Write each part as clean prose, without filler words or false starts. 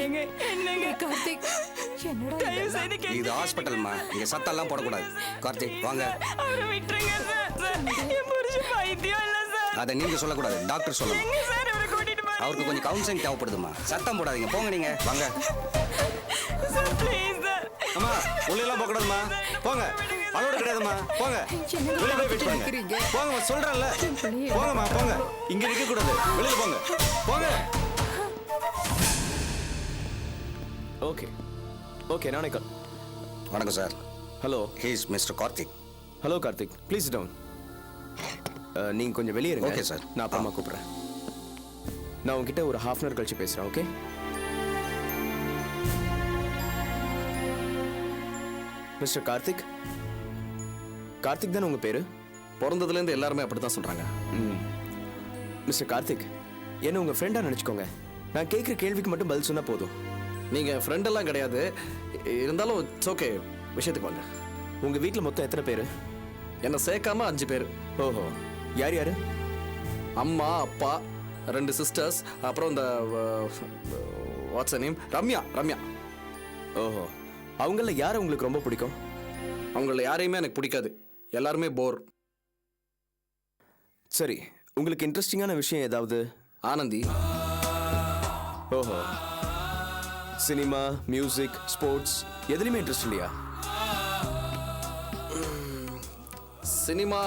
ஏங்க என்னங்க கார்த்திக் என்னடா தயவு செய்து இது ஹாஸ்பிட்டல்மா, இங்க சத்தம்லாம் போடக்கூடாது. கார்த்திக் வாங்க. அவரை விட்டுருங்க சார். என் புருஷன் பைத்தியம் இல்ல சார். அதை நீங்க சொல்லக்கூடாது, டாக்டர் சொல்லணும். எங்க சார் அவரை கூட்டிட்டு போறீங்க? அவருக்கு கொஞ்சம் கவுன்சிலிங் தேவைப்படுதுமா. சத்தம் போடாதீங்க, போங்க நீங்க வாங்க. Sir please sir. அம்மா உள்ளெல்லாம் போக கூடாதுமா, போங்க. அதோட கிடையாதுமா, போங்க. வெளியே போய் வெயிட் பண்ணுங்க. போங்கம்மா, சொல்றேன்ல. போங்கம்மா போங்க, இங்க நிக்க கூடாது, வெளியில போங்க, போங்க. ஓகே ஓகே, நானே கால். வணக்கம் sir. Hello. He is mister Karthik. Hello Karthik, please down. நீங்கள் கொஞ்சம் வெளியே இருங்க. Okay sir. நான் அப்புறமா கூப்பிட்றேன். நான் உங்ககிட்ட ஒரு ½ அன் ஹவர் கழிச்சு பேசுகிறேன். ஓகே. மிஸ்டர் கார்த்திக். கார்த்திக் தானே உங்கள் பேர்? பிறந்ததுலேருந்து எல்லாருமே அப்படி தான் சொல்கிறாங்க. மிஸ்டர் கார்த்திக், என்ன உங்கள் ஃப்ரெண்டாக நினச்சிக்கோங்க. நான் கேட்குற கேள்விக்கு மட்டும் பதில் சொன்னால் போதும். நீங்கள் ஃப்ரெண்டெல்லாம் கிடையாது, இருந்தாலும் இட்ஸ் ஓகே, விஷயத்துக்கு வாங்க. உங்கள் வீட்டில் மொத்தம் எத்தனை பேர்? என்னை சேர்க்காம 5 பேர். ஓஹோ, யார் யார்? அம்மா, அப்பா, 2 சிஸ்டர்ஸ், அப்புறம் இந்த வாட்ஸ் நேம், ரம்யா. ஓஹோ, அவங்கள யாரை உங்களுக்கு ரொம்ப பிடிக்கும்? அவங்கள யாரையுமே எனக்கு பிடிக்காது, எல்லாருமே போர். சரி, உங்களுக்கு இன்ட்ரெஸ்டிங்கான விஷயம் ஏதாவது? ஆனந்தி. ஓஹோ, சினிமா, மியூசிக், ஸ்போர்ட்ஸ் எதுலையுமே இன்ட்ரெஸ்ட் இல்லையா? சினிமா,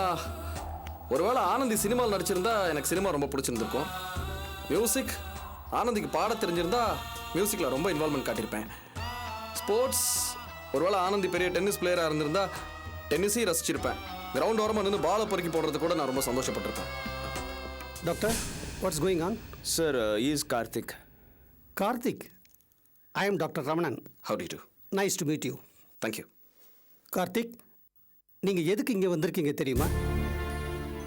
ஒருவேளை ஆனந்தி சினிமாவில் நடிச்சிருந்தா எனக்கு சினிமா ரொம்ப பிடிச்சிருந்துருக்கும். மியூசிக், ஆனந்திக்கு பாட தெரிஞ்சிருந்தா மியூசிக்கில் ரொம்ப இன்வால்மெண்ட் காட்டியிருப்பேன். ஸ்போர்ட்ஸ், ஒருவேளை ஆனந்தி பெரிய டென்னிஸ் பிளேயராக இருந்திருந்தா டென்னிஸையும் ரசிச்சிருப்பேன். கிரவுண்ட் ஓரமாக நின்று பாலை பொறுக்கி போடுறது கூட நான் ரொம்ப சந்தோஷப்பட்டிருப்பேன். Doctor, what's going on? Sir, he is Karthik. Karthik, I am Dr. Ramanan. How do you do? Nice to meet you. Thank you. Karthik, நீங்கள் எதுக்கு இங்கே வந்திருக்கீங்க தெரியுமா?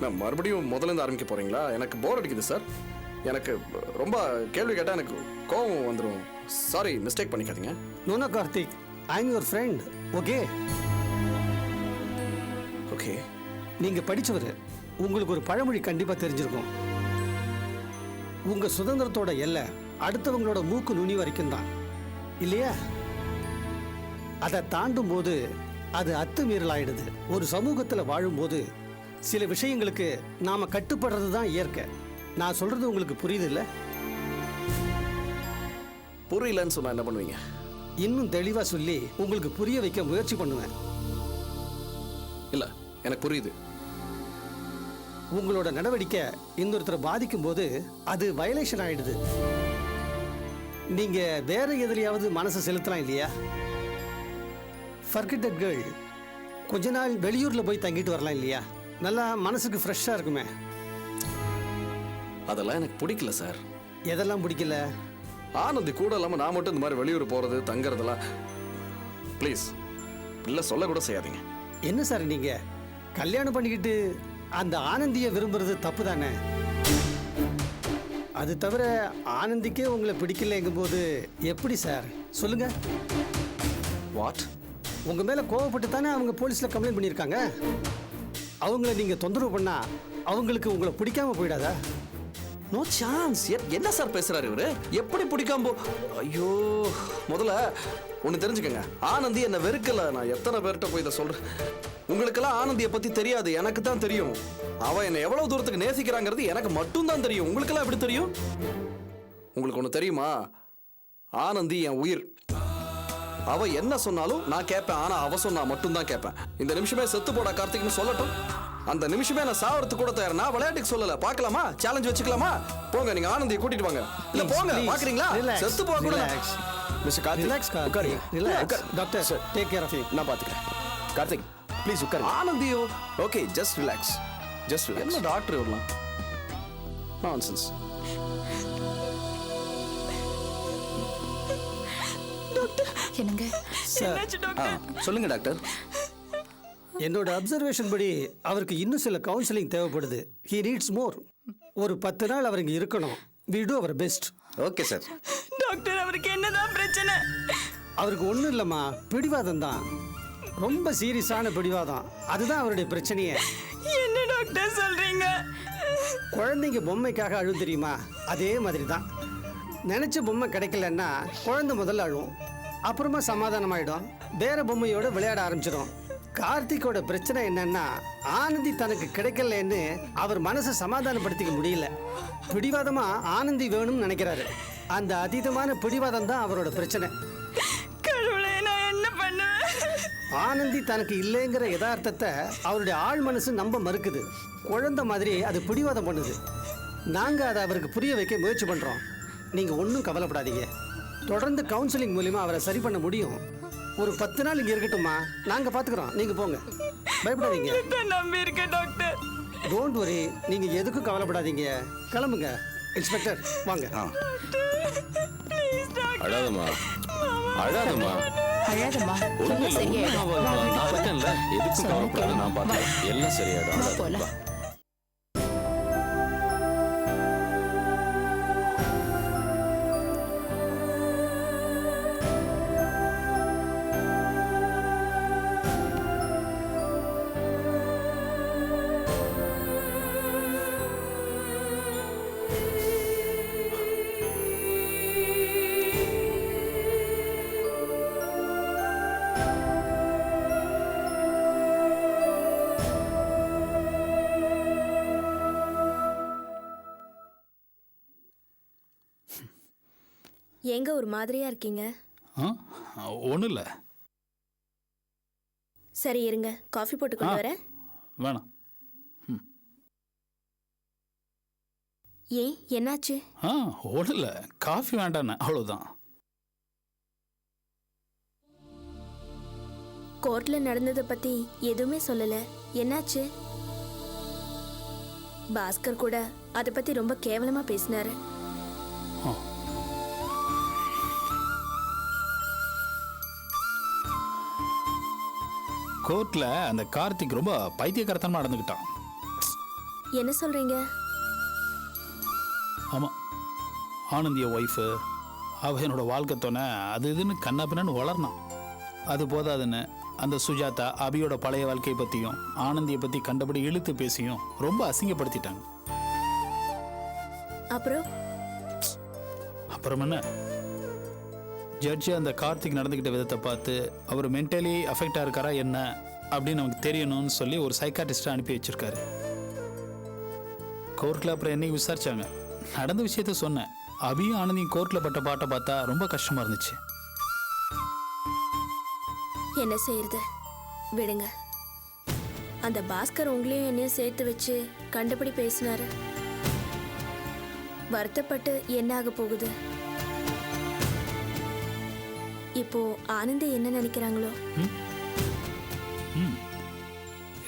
நான் மறுபடியும் முதலேருந்து ஆரம்பிக்க போகிறீங்களா? எனக்கு போர் அடிக்குது சார். எனக்கு ரொம்ப கேள்வி கேட்டால் எனக்கு கோபம் வந்துடும். சாரி, மிஸ்டேக் பண்ணிக்காதீங்க. No Karthik, I am your friend. Okay okay. நீங்கள் படித்தவர், உங்களுக்கு ஒரு பழமொழி கண்டிப்பாக தெரிஞ்சிருக்கும். உங்கள் சுதந்திரத்தோட எல்லை அடுத்தவங்களோட மூக்கு நுனி வரைக்கும் தான், இல்லையா? அதை தாண்டும் போது அது அத்துமீறல் ஆயிடுது. ஒரு சமூகத்தில் வாழும்போது சில விஷயங்களுக்கு நாம் கட்டுப்படுறது தான் இயற்கை. நான் சொல்கிறது உங்களுக்கு புரியுது இல்லை? புரியலன்னு சொன்னால் என்ன பண்ணுவீங்க? இன்னும் தெளிவாக சொல்லி உங்களுக்கு புரிய வைக்க முயற்சி பண்ணுவேன். இல்லை, எனக்கு புரியுது. உங்களோட நடவடிக்கை இன்னொருத்தரை பாதிக்கும் போது அது வயலேஷன் ஆயிடுது. நீங்க வேற எதிலையாவது மனசை செலுத்தலாம் இல்லையா? ஃபர்கெட் தட் கேர்ள், கொஞ்ச நாள் வெளியூர்ல போய் தங்கிட்டு வரலாம் இல்லையா? நல்லா மனசுக்கு ஃப்ரெஷ்ஷா இருக்குமே. அதெல்லாம் எனக்கு பிடிக்கல சார். எதெல்லாம் பிடிக்கல? ஆனந்தி கூட இல்லாமல் நான் மட்டும் இந்த மாதிரி வெளியூர் போகிறது தங்குறதெல்லாம் ப்ளீஸ் இல்லை, சொல்லக்கூட செய்யாதீங்க. என்ன சார் நீங்க கல்யாணம் பண்ணிக்கிட்டு அந்த ஆனந்தியை விரும்புறது தப்பு தானே? அது தவிர ஆனந்திக்கே உங்களை பிடிக்கலைங்கும் போது எப்படி சார் சொல்லுங்க? வாட்? உங்க மேல கோவப்பட்டு தானே அவங்க போலீஸ்ல கம்ப்ளைண்ட் பண்ணியிருக்காங்க. அவங்கள நீங்க தொந்தரவு பண்ணா அவங்களுக்கு உங்களை பிடிக்காம போயிடாதா? No chance. என்ன சார் பேசுறாரு இவரு? எப்படி பிடிக்காம ஐயோ, முதல்ல ஒன்று தெரிஞ்சுக்கங்க, ஆனந்தி என்னை வெறுக்கல. நான் எத்தனை பேர்கிட்ட போய் இதை சொல்றேன். உங்களுக்கெல்லாம் ஆனந்தியை பத்தி தெரியாது, எனக்கு தான் தெரியும். அவ என்னை எவ்வளவு தூரத்துக்கு நேசிக்கிறாங்கிறது எனக்கு மட்டும் தான் தெரியும். உங்களுக்கெல்லாம் எப்படி தெரியும்? உங்களுக்கு ஒன்று தெரியுமா? ஆனந்தி என் உயிர். அவ என்ன சொன்னாலும் நான் கேட்பேன், ஆனா அவ சொன்னா மட்டும்தான் கேட்பேன். இந்த நிமிஷமே செத்து போட கார்த்திக்னு சொல்லட்டும், அந்த நிமிஷமே நான் சாவறதுக்கு கூட தயார். நான் விளையாட்டுக்கு சொல்லல. பார்க்கலாமா? சேலஞ்ச் வச்சுக்கலாமா? போங்க, நீங்க ஆனந்தியை கூட்டிட்டு வாங்க. இல்ல போங்க, பாக்குறீங்களா? செத்து போக கூட. Mister Karthik, relax Karthik, relax. Doctor sir, take care of you. நான் பார்த்துக்கிறேன். கார்த்திக் ப்ளீஸ் உட்காருங்க. ஆனந்தியோ? Okay, just relax, just relax. என்ன டாக்டர் இவரெல்லாம் நான்சென்ஸ். என்னங்க என்னாச்சு டாக்டர்? சொல்லுங்க டாக்டர். என்னோட அப்சர்வேஷன் படி அவருக்கு இன்னும் சில கவுன்சிலிங் தேவைப்படுது. He needs more. ஒரு 10 நாள் அவர் இங்கே இருக்கணும். We do our best. Okay sir. Doctor, அவருக்கு என்னதான் பிரச்சனை? அவருக்கு ஒன்றும் இல்லைம்மா, பிடிவாதம் தான். ரொம்ப சீரியஸான பிடிவாதம். அதுதான் அவருடைய பிரச்சனையே. என்ன டாக்டர் சொல்றீங்க? குழந்தைங்க பொம்மைக்காக அழும் தெரியுமா? அதே மாதிரி தான். நினைச்ச பொம்மை கிடைக்கலன்னா குழந்தை முதல்ல அழுவும், அப்புறமா சமாதானமாயிடும், வேற பொம்மையோட விளையாட ஆரம்பிச்சிடும். கார்த்திகோட பிரச்சனை என்னன்னா ஆனந்தி தனக்கு கிடைக்கலன்னு அவர் மனசை சமாதானப்படுத்திக்க முடியல. பிடிவாதமா ஆனந்தி வேணும்னு நினைக்கிறாரு. அந்த அதீதமான பிடிவாதம் தான் அவரோட பிரச்சனை. கடவுளே, நான் என்ன பண்ணுவேன்? ஆனந்தி தனக்கு இல்லைங்கிற யதார்த்தத்தை அவருடைய ஆழ் மனசு நம்ப மறுக்குது. குழந்தை மாதிரி அது பிடிவாதம் பண்ணுது. நாங்கள் அதை அவருக்கு புரிய வைக்க முயற்சி பண்ணுறோம். நீங்கள் ஒன்றும் கவலைப்படாதீங்க. தொடர்ந்து கவுன்சிலிங் மூலிமா அவரை சரி பண்ண முடியும். ஒரு 10 நாள் இங்கே இருக்கட்டுமா? நாங்கள் பார்த்துக்குறோம், நீங்கள் போங்க, பயப்படாதீங்க. நம்பி இருக்கேன் டாக்டர். டோன்ட் வரி, நீங்கள் எதுக்கும் கவலைப்படாதீங்க. கிளம்புங்க. இன்ஸ்பெக்டர் வாங்க. Please doctor. அழாதம்மா, அழாதம்மா. அழாதம்மா, ஒண்ணும் எல்லாம் இல்ல, சரியாயிடும். ஒண்ணும் ஆகாது. நான் இருக்கேன்ல, எதுக்கும் சொன்னா கவலைப்படாத, நான் கேளு. பார்த்துக்கிறேன். எல்லாம் சரியாயிடும். வா, அழாத, போலாம். வா. ஏங்க ஒரு மாதிரியா இருக்கீங்க? ஒன்றும் இல்லை. சரி இருங்க, காஃபி போட்டு கொண்டு வரேன். வேணாம். ஏன், என்னாச்சு? ஒன்றும் இல்லை, காஃபி வேண்டாண்ணே, அவ்வளோதான். கோர்ட்ல நடந்ததை பத்தி எதுவுமே சொல்லல, என்னாச்சு? பாஸ்கர் கூட அதை பத்தி ரொம்ப கேவலமா பேசினாரு. கோர்ட்டில் அந்த கார்த்திக் ரொம்ப பைத்தியக்காரத்தனமாக நடந்துக்கிட்டான். என்ன சொல்றீங்க? ஆமாம், ஆனந்திய ஒய்ஃபு, அவ என்னோட வாழ்க்கை தோணை, அது இதுன்னு கண்ணா பின்னான்னு வளர்னான். அது போதாதுன்னு அந்த சுஜாதா அபியோட பழைய வாழ்க்கையை பற்றியும் ஆனந்தியை பற்றி கண்டபடி இழுத்து பேசியும் ரொம்ப அசிங்கப்படுத்திட்டாங்க. அப்புறம் என்ன, ஜட்ஜி அந்த கார்த்திக் நடந்துக்கிட்ட விதத்தை பார்த்து அவர் மென்டலி அஃபெக்டாக இருக்காரா என்ன அப்படின்னு நமக்கு தெரியணும்னு சொல்லி ஒரு சைக்காட்டிஸ்ட்டை அனுப்பி வச்சிருக்காரு. கோர்ட்டில் அப்புறம் என்னைக்கு விசாரிச்சாங்க, நடந்த விஷயத்த சொன்னேன். அபியும் ஆனந்தியும் கோர்ட்டில் பட்ட பாட்டை பார்த்தா ரொம்ப கஷ்டமாக இருந்துச்சு. என்ன செய்யறது, விடுங்க. அந்த பாஸ்கர் உங்களையும் என்னையும் சேர்த்து வச்சு கண்டபடி பேசினாரு. வருத்தப்பட்டு என்ன ஆக போகுது? இப்போ ஆனந்தி என்ன நினைக்கிறாங்களோ?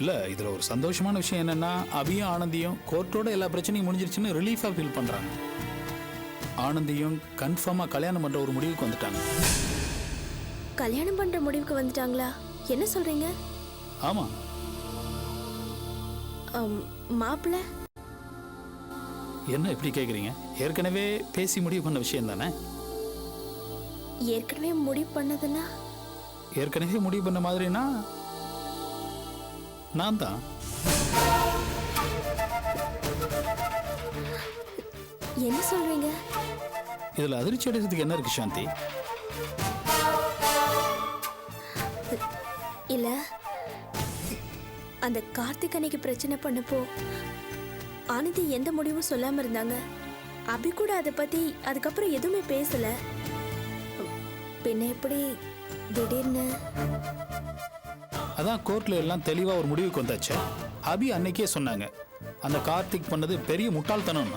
இல்லை, இதில் ஒரு சந்தோஷமான விஷயம் என்னென்னா, அபியும் ஆனந்தியும் கோர்ட்டோட எல்லா பிரச்சனையும் முடிஞ்சிருச்சுன்னு ரிலீஃபாக ஃபீல் பண்ணுறாங்க. ஆனந்தியும் கன்ஃபார்மாக கல்யாணம் பண்ணுற ஒரு முடிவுக்கு வந்துட்டாங்க. கல்யாணம் பண்ற முடிவுக்கு வந்துட்டாங்களா? என்ன சொல்றீங்க? ஆமாம். மாப்பிள்ள என்ன எப்படி கேட்குறீங்க? ஏற்கனவே பேசி முடிவு பண்ண விஷயம் தானே. ஏற்கனவே முடிவு பண்ணதுன்னா? ஏற்கனவே முடிவு பண்ண மாதிரினா நான் தான். என்ன சொல்றீங்க? இதில் அதிர்ச்சி அடைகிறதுக்கு என்ன இருக்கு சாந்தி? இல்ல, அந்த கார்த்திக் அன்னைக்கு பிரச்சனை பண்ணப்போ ஆனந்தி எந்த முடிவும் சொல்லாம இருந்தாங்க. அபி கூட அதை பத்தி அதுக்கப்புறம் எதுவுமே பேசல. பின்ன எப்படி திடீர்னு? அதான் கோர்ட்ல எல்லாம் தெளிவா ஒரு முடிவுக்கு வந்தாச்சு. அபி அன்னைக்கே சொன்னாங்க, அந்த கார்த்திக் பண்ணது பெரிய முட்டாள்தனம்.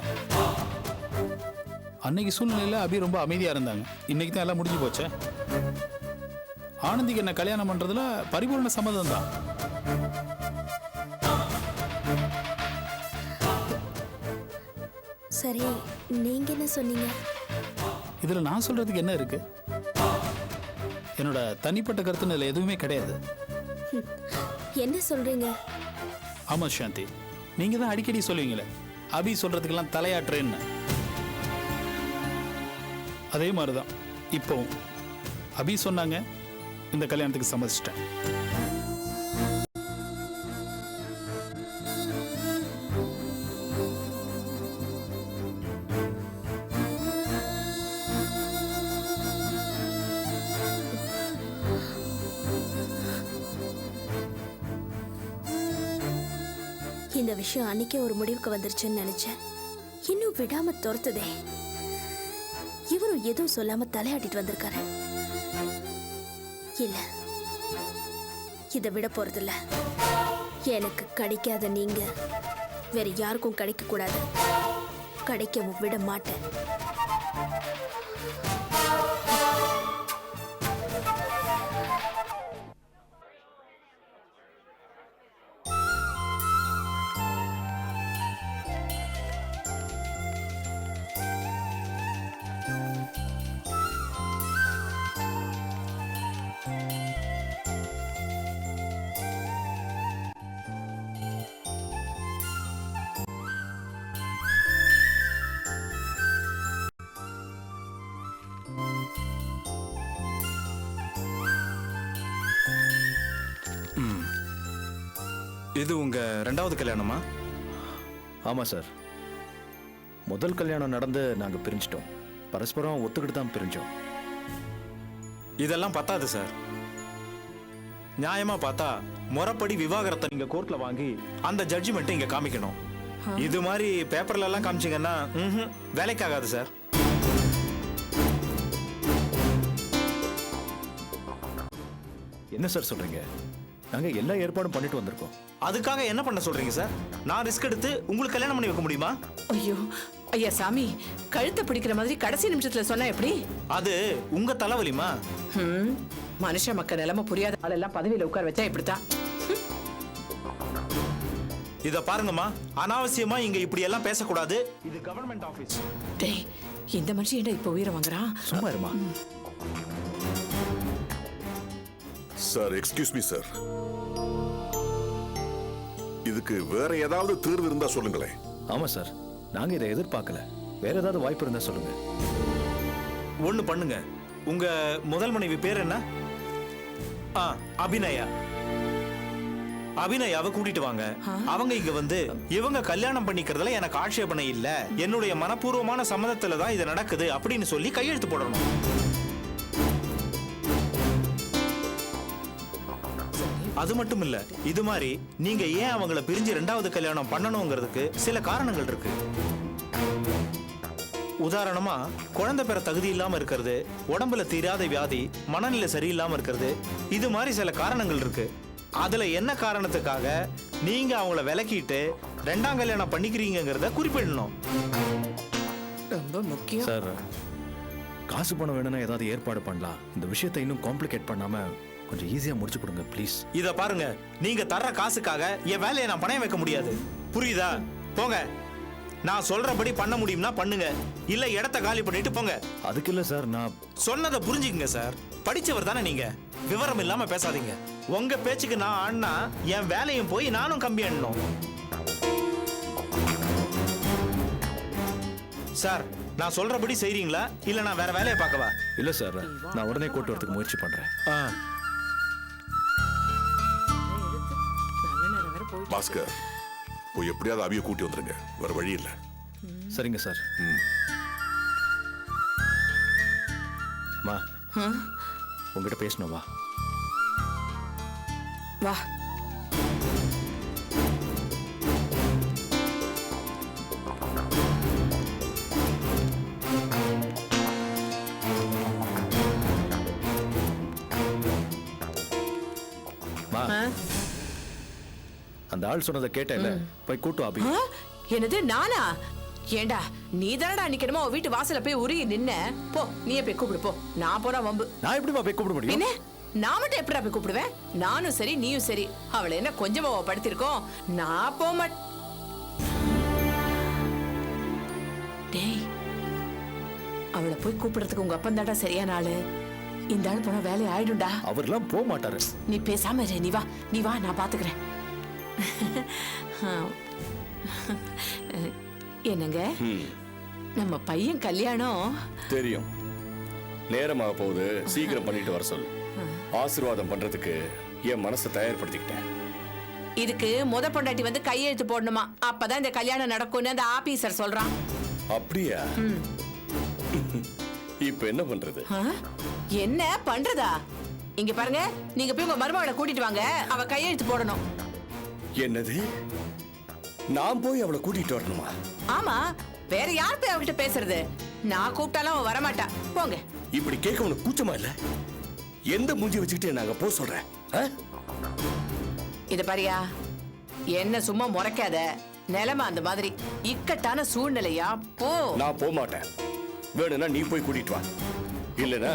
அன்னைக்கு சூழ்நிலையில அபி ரொம்ப அமைதியா இருந்தாங்க. இன்னைக்கு தான் எல்லாம் முடிஞ்சு போச்சே. ஆனந்திக்கு என்ன கல்யாணம் பண்றதுல பரிபூர்ண சம்மதம் தான். சரி, நீங்க என்ன சொன்னீங்க? இதுல நான் சொல்றதுக்கு என்ன இருக்கு? என்னோட தனிப்பட்ட கருத்துன்னு இதுல எதுவுமே கிடையாது. என்ன சொல்றீங்க? ஆமா சாந்தி, நீங்க தான் அடிக்கடி சொல்லுவீங்களே அபி சொல்றதுக்கெல்லாம் தலையாட்டுறேன்னு. அதே மாதிரிதான் இப்போ அபி சொன்னாங்க, இந்த கல்யாணத்துக்கு சம்மதிச்சிட்டேன். இந்த விஷயம் அன்னைக்கே ஒரு முடிவுக்கு வந்துருச்சுன்னு நினைச்சேன். இன்னும் விடாம துரத்துதே. இவரும் எதுவும் சொல்லாம தலையாட்டிட்டு வந்திருக்காரு. இல்ல, இதை விட போறதில்ல. எனக்கு கிடைக்காத நீங்க வேற யாருக்கும் கிடைக்க கூடாது. கிடைக்கவும் விட மாட்டேன். இது உங்க ரெண்டாவது கல்யாணமா? ஆமாம் சார். முதல் கல்யாணம் நடந்து நாங்கள் பிரிஞ்சிட்டோம். பரஸ்பரம் ஒத்துக்கிட்டு தான் பிரிஞ்சோம். இதெல்லாம் பத்தாது சார். நியாயமா பார்த்தா முறைப்படி விவாகரத்தை நீங்க கோர்ட்ல வாங்கி அந்த ஜட்ஜ்மெண்ட்டை இங்க காமிக்கணும். இது மாதிரி பேப்பர்ல எல்லாம் காமிச்சீங்கன்னா வேலைக்காகாது சார். என்ன சார் சொல்றீங்க? நாங்கள் எல்லா ஏற்பாடும் பண்ணிட்டு வந்திருக்கோம். அதுக்காக என்ன பண்ண சொல்றீங்க சார்? நான் ரிஸ்க் எடுத்து உங்களுக்கு கல்யாணம் பண்ணி வைக்க முடியுமா? ஐயோ ஐயா சாமி, கழுத்தை பிடிக்கிற மாதிரி கடைசி நிமிஷத்துல சொன்னா எப்படி? அது உங்க தலைவலிமா? மனுஷ மக்கள் நிலைமை புரியாத ஆளெல்லாம் பதவியில உட்கார வச்சா இப்படித்தான். இத பாருங்கம்மா, அனாவசியமா இங்க இப்படி எல்லாம் பேசக்கூடாது. இது கவர்மெண்ட் ஆபீஸ். டேய், இந்த மனுஷன் என்ன இப்ப உயிரை வாங்குறான்? சும்மா இருமா. Sir, excuse me sir. இதுக்கு வேற ஏதாவது தீர்வு இருந்தா சொல்லுங்களேன். ஆமா சார், நாங்க இதை எதிர்பார்க்கல. வேற ஏதாவது வாய்ப்பு இருந்தா சொல்லுங்க. ஒண்ணு பண்ணுங்க. உங்க முதல் மனைவி பேர் என்ன? அபிநயா. அபிநயாவை கூட்டிட்டு வாங்க. அவங்க இங்க வந்து இவங்க கல்யாணம் பண்ணிக்கிறதுல எனக்கு ஆட்சேபனை இல்ல, என்னுடைய மனப்பூர்வமான சம்மதத்துல தான் இது நடக்குது அப்படின்னு சொல்லி கையெழுத்து போடணும். அது மட்டும் இல்ல, இது மாதிரி நீங்க ஏன் அவங்கள பிரிஞ்சு ரெண்டாவது கல்யாணம் பண்ணணுங்கிறதுக்கு சில காரணங்கள் இருக்கு. உதாரணமா, குழந்தை பெற தகுதி இல்லாம இருக்கிறது, உடம்புல தீராத வியாதி, மனநிலை சரியில்லாம இருக்கிறது, இது மாதிரி சில காரணங்கள் இருக்கு. அதுல என்ன காரணத்துக்காக நீங்க அவங்கள விலக்கிட்டு ரெண்டாம் கல்யாணம் பண்ணிக்கிறீங்கிறத குறிப்பிடணும். ரொம்ப முக்கியம் சார். காசு பணம் வேணும்னா ஏதாவது ஏற்பாடு பண்ணலாம். இந்த விஷயத்தை இன்னும் காம்ப்ளிகேட் பண்ணாம கொஞ்சம் ஈஸியா முடிச்சு கொடுங்க ப்ளீஸ். இத பாருங்க, நீங்க தர்ற காசுக்காக என் வேலையை நான் பணம் வைக்க முடியாது. புரியுதா? போங்க. நான் சொல்றபடி பண்ண முடியும்னா பண்ணுங்க, இல்ல இடத்த காலி பண்ணிட்டு போங்க. அதுக்கு இல்ல சார், நான் சொன்னதை புரிஞ்சுக்கங்க சார். படிச்சவர் தானே நீங்க, விவரம் இல்லாம பேசாதீங்க. உங்க பேச்சுக்கு நான் ஆடினா என் வேலையும் போய் நானும் கம்பி ஆடணும். சார், நான் சொல்றபடி செய்றீங்களா இல்ல நான் வேற வேலையை பார்க்கவா? இல்ல சார், நான் உடனே கூட்டு வரதுக்கு முயற்சி பண்றேன். பாஸ்கர், போய் எப்படியாவது அபியை கூட்டி வந்துருங்க. வேற வழி இல்ல. சரிங்க சார். மா, உங்ககிட்ட பேசணும். வா வா. அந்த ஆள் சொன்னதை கேட்டேன்ல, போய் கூட்டு அபி. என்னது, நானா? ஏண்டா, நீ தானடா நிக்கணுமா வீட்டு வாசல்ல போய் உருகி நின்ன? போ, நீயே போய் கூப்பிடு போ. நான் போனா வம்பு. நான் எப்படிமா போய் கூப்பிட முடியும்? என்ன, நான் மட்டும் எப்படா போய் கூப்பிடுவேன்? நானும் சரி நீயும் சரி, அவளை என்ன கொஞ்சமா படுத்திருக்கோம்? நான் போக மாட்டேன். டேய், அவளை போய் கூப்பிடுறதுக்கு உங்க அப்பன் தாண்டா சரியான ஆளு. இந்த ஆள் போனா வேலை ஆயிடும்டா. அவர்லாம் போக மாட்டாரு. நீ பேசாம இரு. நீ வா, நான் பாத்துக்கிறேன். என்னங்க, நம்ம பையன் கல்யாணம் தெரியும். நேரமாக போகுது, சீக்கிரம் பண்ணிட்டு வர சொல்லு. ஆசீர்வாதம் பண்றதுக்கு என் மனசை தயார்படுத்திக்கிட்டேன். இதுக்கு முத பொண்டாட்டி வந்து கையெழுத்து போடணுமா, அப்பதான் இந்த கல்யாணம் நடக்கும்னு அந்த ஆபீசர் சொல்றான். அப்படியா? இப்ப என்ன பண்றது? என்ன பண்றதா? இங்க பாருங்க, நீங்க போய் உங்க மருமகளை கூட்டிட்டு வாங்க, அவ கையெழுத்து போடணும். என்னது? நான் போய் அவளை கூட்டிட்டு வரணுமா? ஆமா, வேற யார் போய் அவகிட்ட பேசுறது? நான் கூப்பிட்டாலும் அவ வரமாட்டா. போங்க. இப்படி கேட்க உனக்கு கூச்சமா இல்ல? எந்த மூஞ்சி வச்சுக்கிட்டே நாங்க போ சொல்றேன்? இத பாரியா, என்ன சும்மா முறைக்காத. நிலைமை அந்த மாதிரி இக்கட்டான சூழ்நிலையா. போ. நான் போக மாட்டேன். வேணும்னா நீ போய் கூட்டிட்டு வா. இல்லனா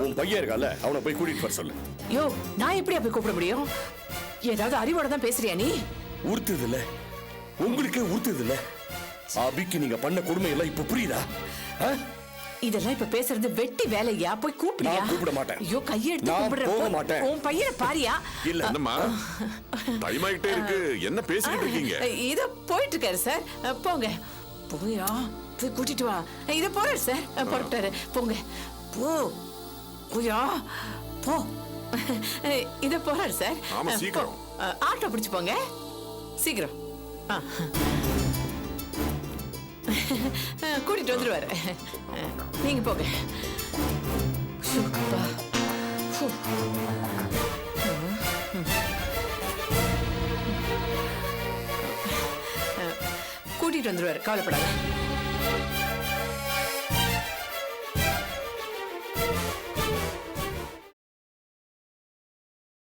உன் பையன் இருக்கால, அவனை போய் கூட்டிட்டு வர சொல்லு. யோ, நான் எப்படியா போய் கூப்பிட முடியும்? ஏதாவது அறிவோட தான் பேசுறியா நீ? உறுத்துது இல்ல, உங்களுக்கே உறுத்துது இல்ல. அபிக்கு நீங்க பண்ண கொடுமை எல்லாம் இப்ப புரியுதா? இதெல்லாம் இப்ப பேசுறது வெட்டி வேலையா? போய் கூப்பிடுயா. நான் கூப்பிட மாட்டேன். ஐயோ, கையெடுத்து நான் கூப்பிடுற. போக மாட்டேன். உன் பையனை பாரியா? இல்ல. என்னம்மா டைம் ஆகிட்டே இருக்கு, என்ன பேசிக்கிட்டு இருக்கீங்க? இத போயிட்டு இருக்காரு சார். போங்க. போயா, போய் கூட்டிட்டு வா. இத போறாரு சார். போட்டாரு. போங்க. போ. போயா, போ. இத போறாரு சார். ஆமா, சீக்கிரம். ஆட்டோ பிடிச்சு போங்க. சீக்கிரம். கூட்டிட்டு வந்துருவாரு. நீங்க போங்க. கூட்டிட்டு வந்துருவாரு, கவலைப்படாத.